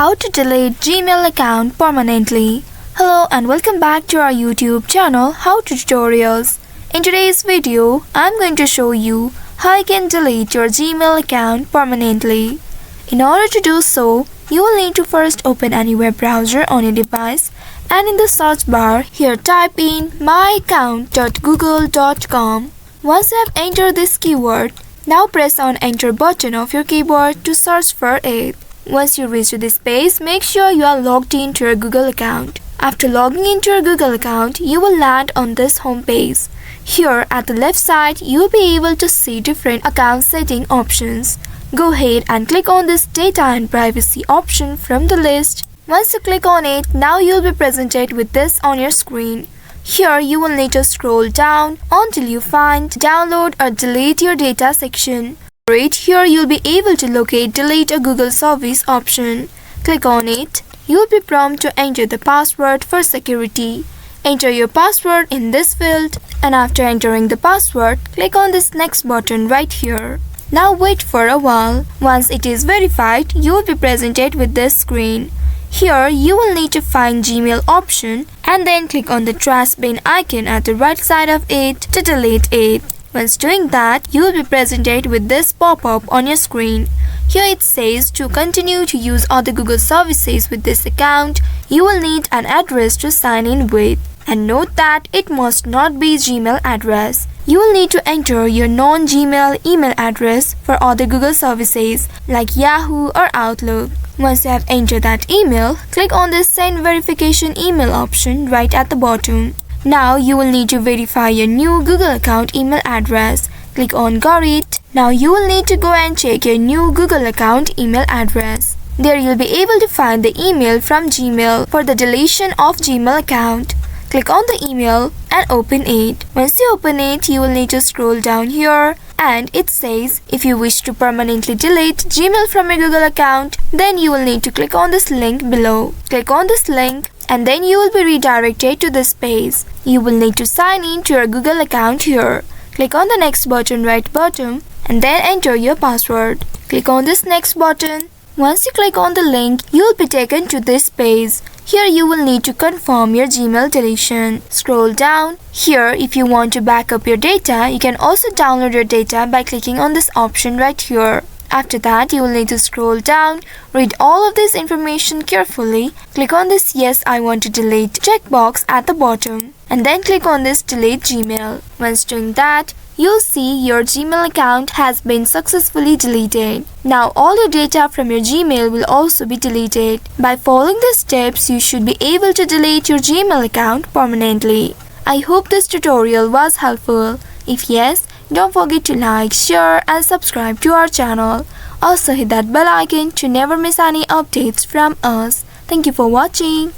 How to delete Gmail account permanently. Hello and welcome back to our YouTube channel How to Tutorials. In today's video, I'm going to show you how you can delete your Gmail account permanently. In order to do so, you will need to first open any web browser on your device and in the search bar here type in myaccount.google.com. Once you have entered this keyword, now press on enter button of your keyboard to search for it. Once you reach this page, make sure you are logged into your Google account. After logging into your Google account, you will land on this home page. Here at the left side, you will be able to see different account setting options. Go ahead and click on this data and privacy option from the list. Once you click on it, now you will be presented with this on your screen. Here you will need to scroll down until you find download or delete your data section. Right here you'll be able to locate delete a Google service option. Click on it. You'll be prompted to enter the password for security. Enter your password in this field and after entering the password, click on this next button right here. Now wait for a while. Once it is verified, you will be presented with this screen. Here you will need to find Gmail option and then click on the trash bin icon at the right side of it to delete it. Once doing that, you will be presented with this pop-up on your screen. Here it says to continue to use other Google services with this account, you will need an address to sign in with. And note that it must not be Gmail address. You will need to enter your non-Gmail email address for other Google services like Yahoo or Outlook. Once you have entered that email, click on this send verification email option right at the bottom. Now you will need to verify your new Google account email address. Click on Got It. Now you will need to go and check your new Google account email address. There you'll be able to find the email from Gmail for the deletion of Gmail account. Click on the email and open it. Once you open it, you will need to scroll down here and it says if you wish to permanently delete Gmail from your Google account, then you will need to click on this link below. Click on this link and then you will be redirected to this page. You will need to sign in to your Google account here. Click on the next button right bottom and then enter your password. Click on this next button. Once you click on the link, you will be taken to this page. Here you will need to confirm your Gmail deletion. Scroll down. Here if you want to back up your data, you can also download your data by clicking on this option right here. After that, you will need to scroll down, read all of this information carefully, click on this Yes, I want to delete checkbox at the bottom, and then click on this Delete Gmail. Once doing that, you'll see your Gmail account has been successfully deleted. Now all your data from your Gmail will also be deleted. By following these steps, you should be able to delete your Gmail account permanently. I hope this tutorial was helpful. If yes, don't forget to like, share and subscribe to our channel. Also hit that bell icon to never miss any updates from us. Thank you for watching.